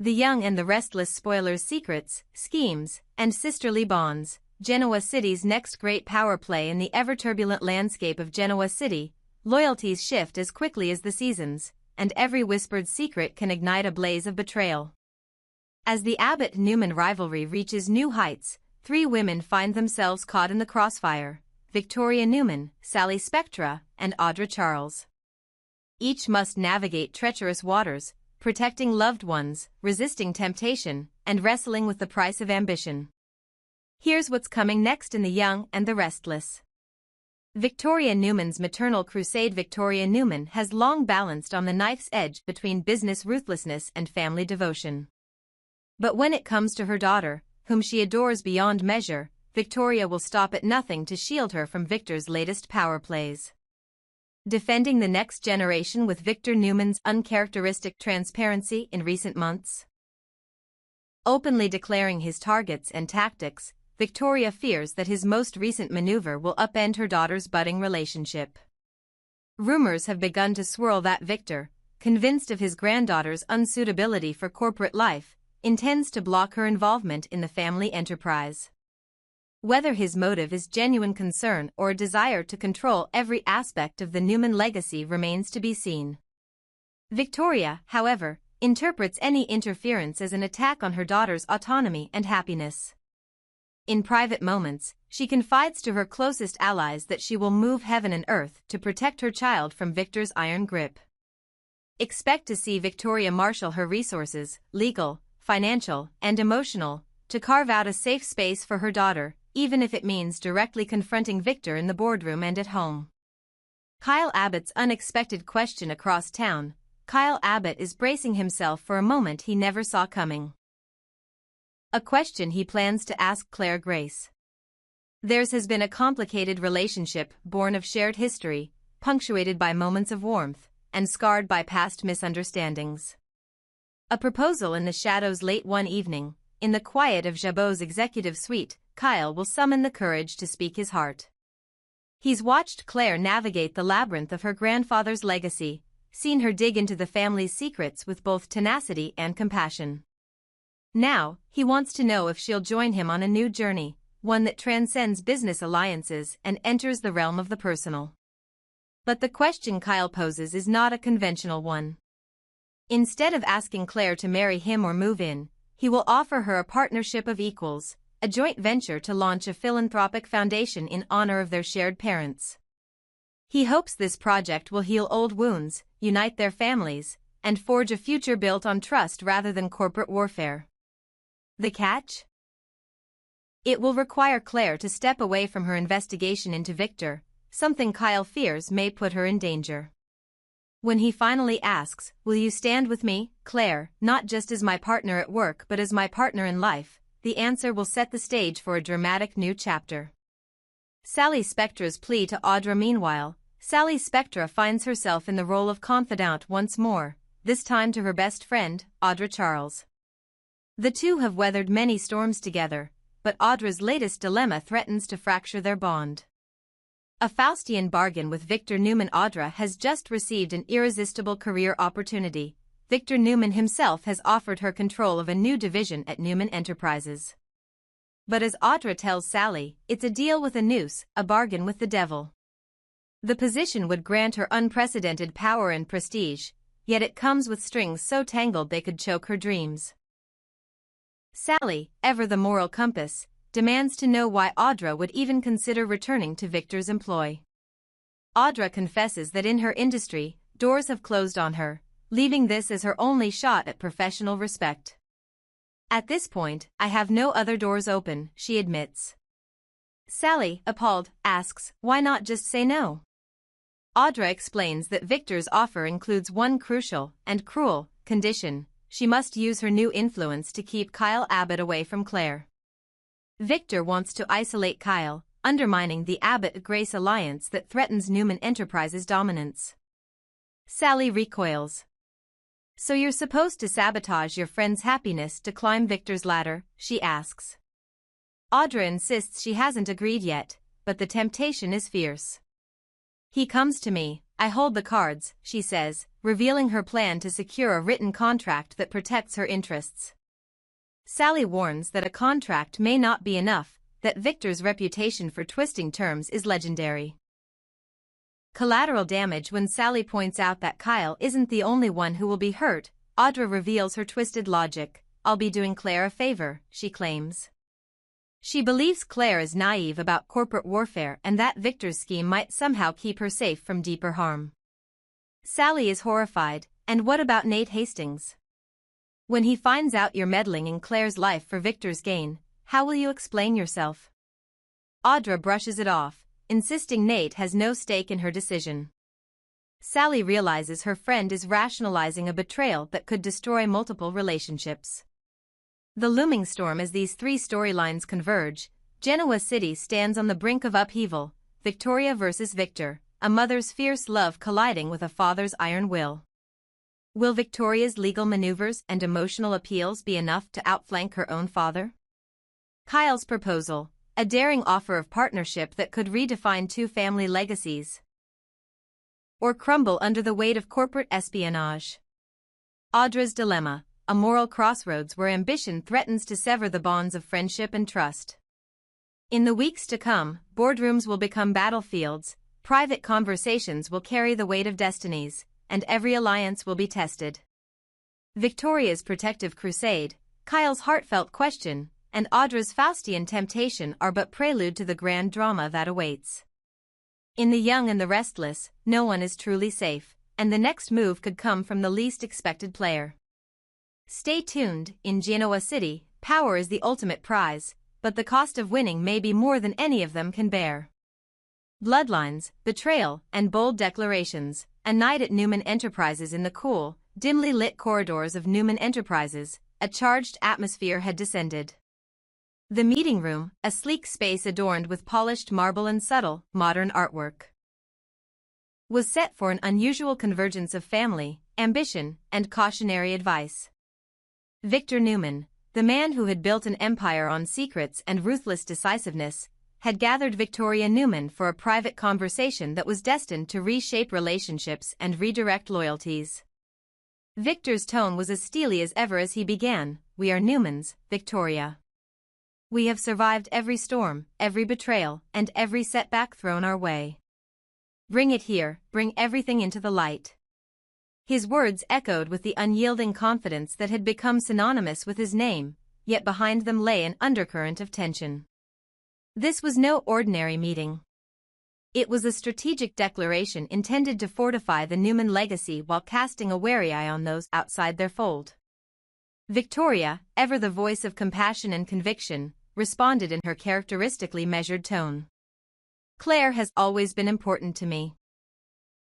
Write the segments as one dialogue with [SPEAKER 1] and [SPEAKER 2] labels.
[SPEAKER 1] The Young and the Restless spoilers secrets, schemes, and sisterly bonds. Genoa City's next great power play. In the ever-turbulent landscape of Genoa City, loyalties shift as quickly as the seasons, and every whispered secret can ignite a blaze of betrayal. As the Abbott-Newman rivalry reaches new heights, three women find themselves caught in the crossfire: Victoria Newman, Sally Spectra, and Audra Charles. Each must navigate treacherous waters, protecting loved ones, resisting temptation, and wrestling with the price of ambition. Here's what's coming next in The Young and the Restless. Victoria Newman's maternal crusade. Victoria Newman has long balanced on the knife's edge between business ruthlessness and family devotion. But when it comes to her daughter, whom she adores beyond measure, Victoria will stop at nothing to shield her from Victor's latest power plays. Defending the next generation with Victor Newman's uncharacteristic transparency in recent months. Openly declaring his targets and tactics, Victoria fears that his most recent maneuver will upend her daughter's budding relationship. Rumors have begun to swirl that Victor, convinced of his granddaughter's unsuitability for corporate life, intends to block her involvement in the family enterprise. Whether his motive is genuine concern or a desire to control every aspect of the Newman legacy remains to be seen. Victoria, however, interprets any interference as an attack on her daughter's autonomy and happiness. In private moments, she confides to her closest allies that she will move heaven and earth to protect her child from Victor's iron grip. Expect to see Victoria marshal her resources, legal, financial, and emotional, to carve out a safe space for her daughter, even if it means directly confronting Victor in the boardroom and at home. Kyle Abbott's unexpected question across town. Kyle Abbott is bracing himself for a moment he never saw coming. A question he plans to ask Claire Grace. Theirs has been a complicated relationship born of shared history, punctuated by moments of warmth, and scarred by past misunderstandings. A proposal in the shadows. Late one evening, in the quiet of Jabot's executive suite, Kyle will summon the courage to speak his heart. He's watched Claire navigate the labyrinth of her grandfather's legacy, seen her dig into the family's secrets with both tenacity and compassion. Now, he wants to know if she'll join him on a new journey, one that transcends business alliances and enters the realm of the personal. But the question Kyle poses is not a conventional one. Instead of asking Claire to marry him or move in, he will offer her a partnership of equals, a joint venture to launch a philanthropic foundation in honor of their shared parents. He hopes this project will heal old wounds, unite their families, and forge a future built on trust rather than corporate warfare. The catch? It will require Claire to step away from her investigation into Victor, something Kyle fears may put her in danger. When he finally asks, "Will you stand with me, Claire, not just as my partner at work but as my partner in life?" the answer will set the stage for a dramatic new chapter. Sally Spectra's plea to Audra. Meanwhile, Sally Spectra finds herself in the role of confidant once more, this time to her best friend, Audra Charles. The two have weathered many storms together, but Audra's latest dilemma threatens to fracture their bond. A Faustian bargain with Victor Newman. Audra has just received an irresistible career opportunity. Victor Newman himself has offered her control of a new division at Newman Enterprises. But as Audra tells Sally, it's a deal with a noose, a bargain with the devil. The position would grant her unprecedented power and prestige, yet it comes with strings so tangled they could choke her dreams. Sally, ever the moral compass, demands to know why Audra would even consider returning to Victor's employ. Audra confesses that in her industry, doors have closed on her, leaving this as her only shot at professional respect. "At this point, I have no other doors open," she admits. Sally, appalled, asks, "Why not just say no?" Audra explains that Victor's offer includes one crucial and cruel condition: she must use her new influence to keep Kyle Abbott away from Claire. Victor wants to isolate Kyle, undermining the Abbott-Grace alliance that threatens Newman Enterprises' dominance. Sally recoils. "So you're supposed to sabotage your friend's happiness to climb Victor's ladder?" she asks. Audra insists she hasn't agreed yet, but the temptation is fierce. "He comes to me," I hold the cards, she says, revealing her plan to secure a written contract that protects her interests. Sally warns that a contract may not be enough, that Victor's reputation for twisting terms is legendary. Collateral damage. When Sally points out that Kyle isn't the only one who will be hurt, Audra reveals her twisted logic. I'll be doing Claire a favor, she claims. She believes Claire is naive about corporate warfare and that Victor's scheme might somehow keep her safe from deeper harm. Sally is horrified. And what about Nate Hastings? When he finds out you're meddling in Claire's life for Victor's gain, how will you explain yourself? Audra brushes it off, insisting Nate has no stake in her decision. Sally realizes her friend is rationalizing a betrayal that could destroy multiple relationships. The looming storm. As these three storylines converge, Genoa City stands on the brink of upheaval, Victoria versus Victor, a mother's fierce love colliding with a father's iron will. Will Victoria's legal maneuvers and emotional appeals be enough to outflank her own father? Kyle's proposal, a daring offer of partnership that could redefine two family legacies, or crumble under the weight of corporate espionage. Audra's dilemma, a moral crossroads where ambition threatens to sever the bonds of friendship and trust. In the weeks to come, boardrooms will become battlefields, private conversations will carry the weight of destinies, and every alliance will be tested. Victoria's protective crusade, Kyle's heartfelt question, and Audra's Faustian temptation are but prelude to the grand drama that awaits. In The Young and the Restless, no one is truly safe, and the next move could come from the least expected player. Stay tuned. In Genoa City, power is the ultimate prize, but the cost of winning may be more than any of them can bear. Bloodlines, betrayal, and bold declarations. A night at Newman Enterprises. In the cool, dimly lit corridors of Newman Enterprises, a charged atmosphere had descended. The meeting room, a sleek space adorned with polished marble and subtle, modern artwork, was set for an unusual convergence of family, ambition, and cautionary advice. Victor Newman, the man who had built an empire on secrets and ruthless decisiveness, had gathered Victoria Newman for a private conversation that was destined to reshape relationships and redirect loyalties. Victor's tone was as steely as ever as he began, "We are Newmans, Victoria. We have survived every storm, every betrayal, and every setback thrown our way. Bring it here, bring everything into the light." His words echoed with the unyielding confidence that had become synonymous with his name, yet behind them lay an undercurrent of tension. This was no ordinary meeting. It was a strategic declaration intended to fortify the Newman legacy while casting a wary eye on those outside their fold. Victoria, ever the voice of compassion and conviction, responded in her characteristically measured tone. "Claire has always been important to me.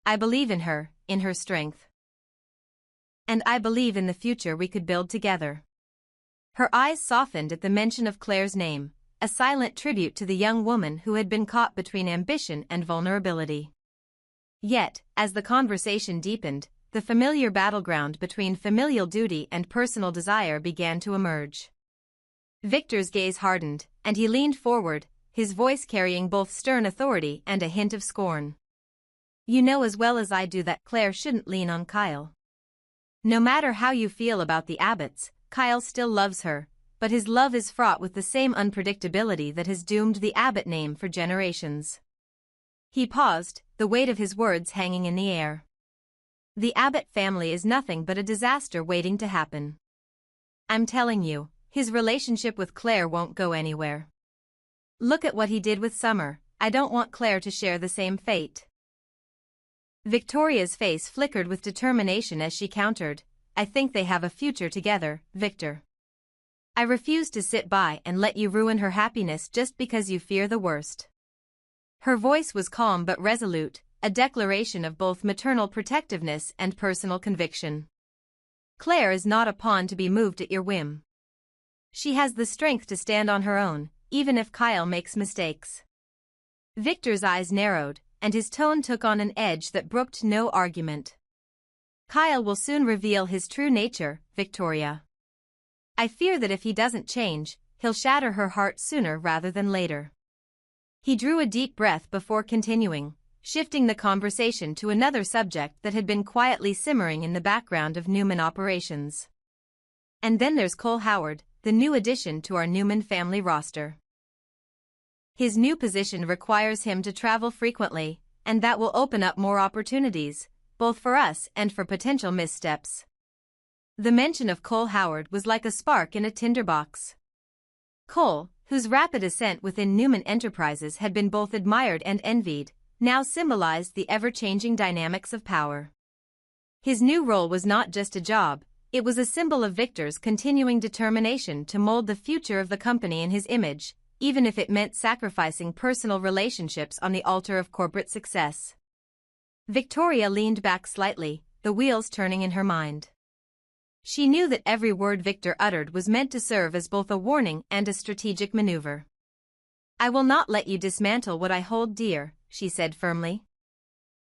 [SPEAKER 1] I believe in her strength. And I believe in the future we could build together." Her eyes softened at the mention of Claire's name, a silent tribute to the young woman who had been caught between ambition and vulnerability. Yet, as the conversation deepened, the familiar battleground between familial duty and personal desire began to emerge. Victor's gaze hardened, and he leaned forward, his voice carrying both stern authority and a hint of scorn. "You know as well as I do that Claire shouldn't lean on Kyle. No matter how you feel about the Abbotts, Kyle still loves her, but his love is fraught with the same unpredictability that has doomed the Abbott name for generations." He paused, the weight of his words hanging in the air. "The Abbott family is nothing but a disaster waiting to happen. I'm telling you, his relationship with Claire won't go anywhere. Look at what he did with Summer. I don't want Claire to share the same fate." Victoria's face flickered with determination as she countered, "I think they have a future together, Victor. I refuse to sit by and let you ruin her happiness just because you fear the worst." Her voice was calm but resolute, a declaration of both maternal protectiveness and personal conviction. "Claire is not a pawn to be moved at your whim. She has the strength to stand on her own, even if Kyle makes mistakes." Victor's eyes narrowed, and his tone took on an edge that brooked no argument. "Kyle will soon reveal his true nature, Victoria. I fear that if he doesn't change, he'll shatter her heart sooner rather than later." He drew a deep breath before continuing, shifting the conversation to another subject that had been quietly simmering in the background of Newman operations. And then there's Cole Howard, the new addition to our Newman family roster. His new position requires him to travel frequently, and that will open up more opportunities, both for us and for potential missteps. The mention of Cole Howard was like a spark in a tinderbox. Cole, whose rapid ascent within Newman Enterprises had been both admired and envied, now symbolized the ever-changing dynamics of power. His new role was not just a job, it was a symbol of Victor's continuing determination to mold the future of the company in his image, even if it meant sacrificing personal relationships on the altar of corporate success. Victoria leaned back slightly, the wheels turning in her mind. She knew that every word Victor uttered was meant to serve as both a warning and a strategic maneuver. "I will not let you dismantle what I hold dear," she said firmly.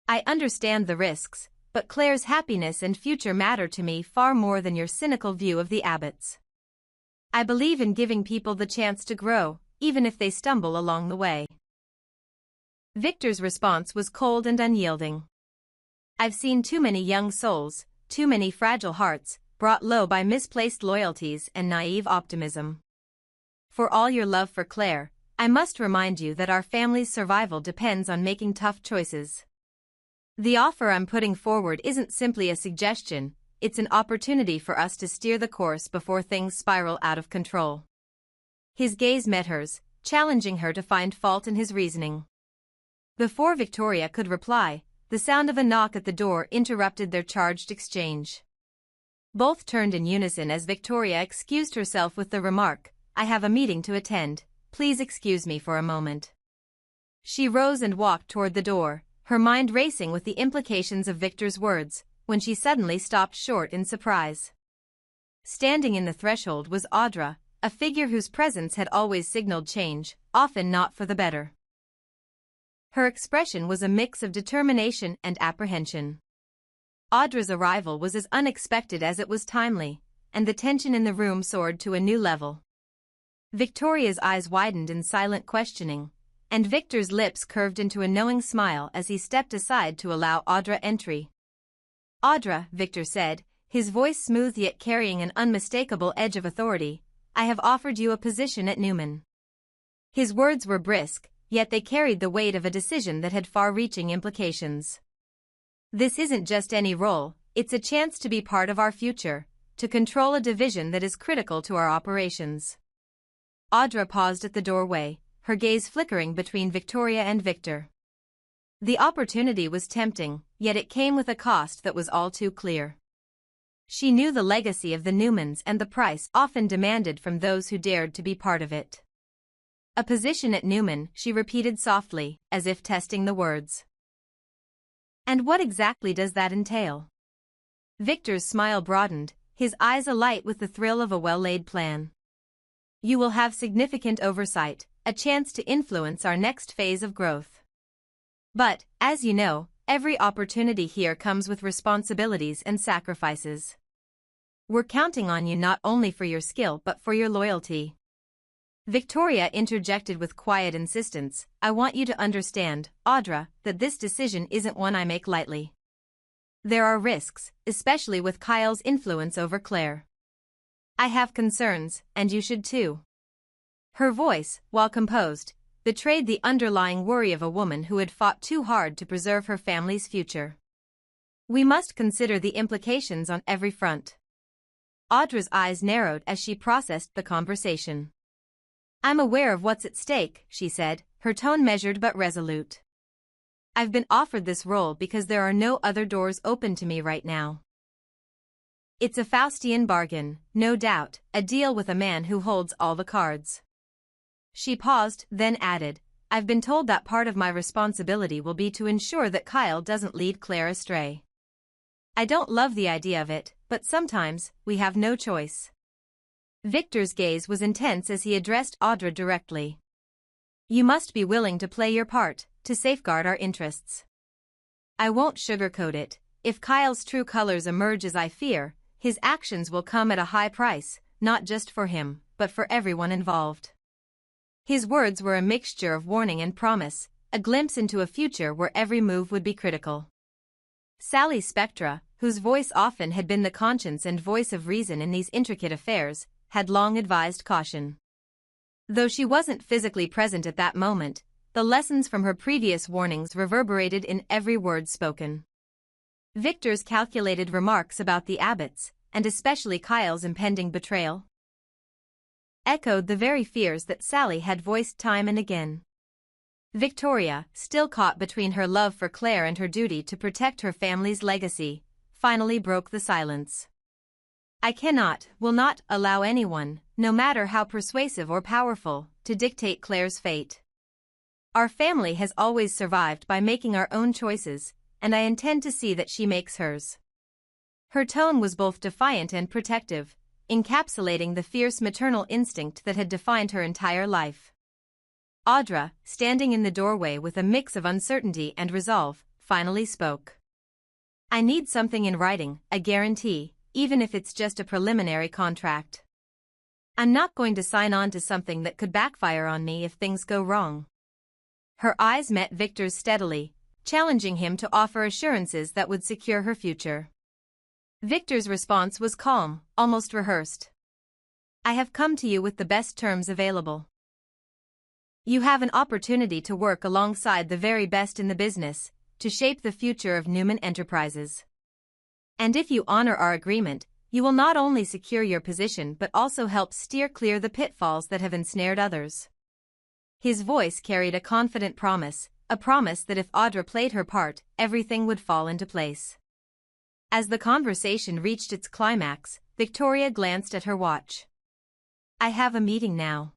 [SPEAKER 1] "I understand the risks, but Claire's happiness and future matter to me far more than your cynical view of the Abbotts. I believe in giving people the chance to grow, even if they stumble along the way." Victor's response was cold and unyielding. "I've seen too many young souls, too many fragile hearts, brought low by misplaced loyalties and naive optimism. For all your love for Claire, I must remind you that our family's survival depends on making tough choices. The offer I'm putting forward isn't simply a suggestion, it's an opportunity for us to steer the course before things spiral out of control." His gaze met hers, challenging her to find fault in his reasoning. Before Victoria could reply, the sound of a knock at the door interrupted their charged exchange. Both turned in unison as Victoria excused herself with the remark, "I have a meeting to attend, please excuse me for a moment." She rose and walked toward the door, her mind racing with the implications of Victor's words, when she suddenly stopped short in surprise. Standing in the threshold was Audra, a figure whose presence had always signaled change, often not for the better. Her expression was a mix of determination and apprehension. Audra's arrival was as unexpected as it was timely, and the tension in the room soared to a new level. Victoria's eyes widened in silent questioning, and Victor's lips curved into a knowing smile as he stepped aside to allow Audra entry. "Audra," Victor said, his voice smooth yet carrying an unmistakable edge of authority, "I have offered you a position at Newman." His words were brisk, yet they carried the weight of a decision that had far-reaching implications. "This isn't just any role, it's a chance to be part of our future, to control a division that is critical to our operations." Audra paused at the doorway, her gaze flickering between Victoria and Victor. The opportunity was tempting, yet it came with a cost that was all too clear. She knew the legacy of the Newmans and the price often demanded from those who dared to be part of it. "A position at Newman," she repeated softly, as if testing the words. "And what exactly does that entail?" Victor's smile broadened, his eyes alight with the thrill of a well-laid plan. "You will have significant oversight, a chance to influence our next phase of growth. But, as you know, every opportunity here comes with responsibilities and sacrifices. We're counting on you not only for your skill but for your loyalty." Victoria interjected with quiet insistence, "I want you to understand, Audra, that this decision isn't one I make lightly. There are risks, especially with Kyle's influence over Claire. I have concerns, and you should too." Her voice, while composed, betrayed the underlying worry of a woman who had fought too hard to preserve her family's future. "We must consider the implications on every front." Audra's eyes narrowed as she processed the conversation. "I'm aware of what's at stake," she said, her tone measured but resolute. "I've been offered this role because there are no other doors open to me right now. It's a Faustian bargain, no doubt, a deal with a man who holds all the cards." She paused, then added, "I've been told that part of my responsibility will be to ensure that Kyle doesn't lead Claire astray. I don't love the idea of it, but sometimes, we have no choice." Victor's gaze was intense as he addressed Audra directly. "You must be willing to play your part, to safeguard our interests. I won't sugarcoat it, if Kyle's true colors emerge as I fear, his actions will come at a high price, not just for him, but for everyone involved." His words were a mixture of warning and promise, a glimpse into a future where every move would be critical. Sally Spectra, whose voice often had been the conscience and voice of reason in these intricate affairs, had long advised caution. Though she wasn't physically present at that moment, the lessons from her previous warnings reverberated in every word spoken. Victor's calculated remarks about the Abbotts, and especially Kyle's impending betrayal, echoed the very fears that Sally had voiced time and again. Victoria, still caught between her love for Claire and her duty to protect her family's legacy, finally broke the silence. I cannot, will not, allow anyone, no matter how persuasive or powerful, to dictate Claire's fate. Our family has always survived by making our own choices, and I intend to see that she makes hers. Her tone was both defiant and protective, encapsulating the fierce maternal instinct that had defined her entire life. Audra, standing in the doorway with a mix of uncertainty and resolve, finally spoke. I need something in writing, a guarantee, even if it's just a preliminary contract. I'm not going to sign on to something that could backfire on me if things go wrong. Her eyes met Victor's steadily, challenging him to offer assurances that would secure her future. Victor's response was calm, almost rehearsed. I have come to you with the best terms available. You have an opportunity to work alongside the very best in the business, to shape the future of Newman Enterprises. And if you honor our agreement, you will not only secure your position but also help steer clear the pitfalls that have ensnared others. His voice carried a confident promise, a promise that if Audra played her part, everything would fall into place. As the conversation reached its climax, Victoria glanced at her watch. I have a meeting now.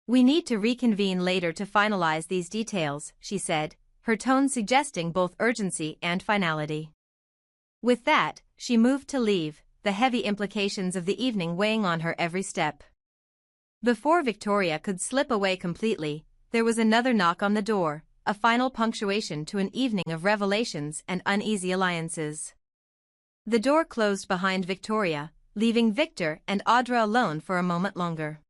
[SPEAKER 1] We need to reconvene later to finalize these details, she said, her tone suggesting both urgency and finality. With that, she moved to leave, the heavy implications of the evening weighing on her every step. Before Victoria could slip away completely, there was another knock on the door, a final punctuation to an evening of revelations and uneasy alliances. The door closed behind Victoria, leaving Victor and Audra alone for a moment longer.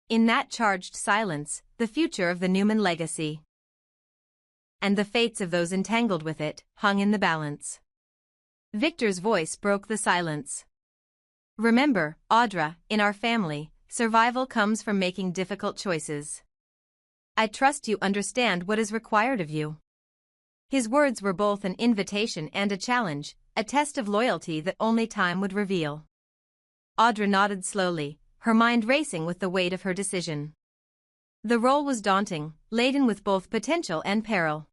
[SPEAKER 1] In that charged silence, the future of the Newman legacy and the fates of those entangled with it hung in the balance. Victor's voice broke the silence. Remember, Audra, in our family, survival comes from making difficult choices. I trust you understand what is required of you. His words were both an invitation and a challenge, a test of loyalty that only time would reveal. Audra nodded slowly, her mind racing with the weight of her decision. The role was daunting, laden with both potential and peril.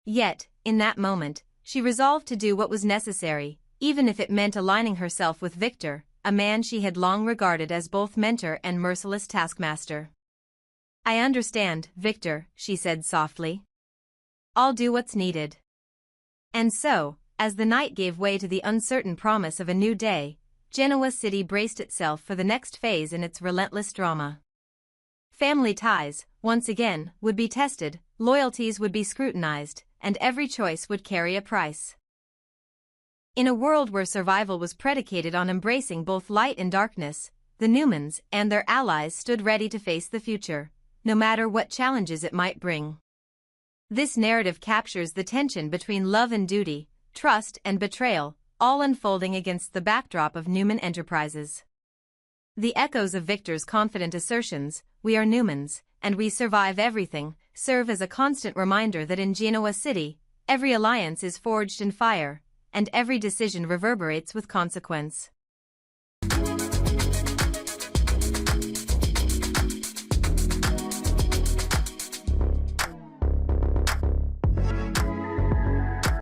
[SPEAKER 1] Yet, in that moment, she resolved to do what was necessary, even if it meant aligning herself with Victor, a man she had long regarded as both mentor and merciless taskmaster. I understand, Victor, she said softly. I'll do what's needed. And so, as the night gave way to the uncertain promise of a new day, Genoa City braced itself for the next phase in its relentless drama. Family ties, once again, would be tested, loyalties would be scrutinized, and every choice would carry a price. In a world where survival was predicated on embracing both light and darkness, the Newmans and their allies stood ready to face the future, no matter what challenges it might bring. This narrative captures the tension between love and duty, trust and betrayal, all unfolding against the backdrop of Newman Enterprises. The echoes of Victor's confident assertions, "We are Newmans, and we survive everything," serve as a constant reminder that in Genoa City, every alliance is forged in fire, and every decision reverberates with consequence.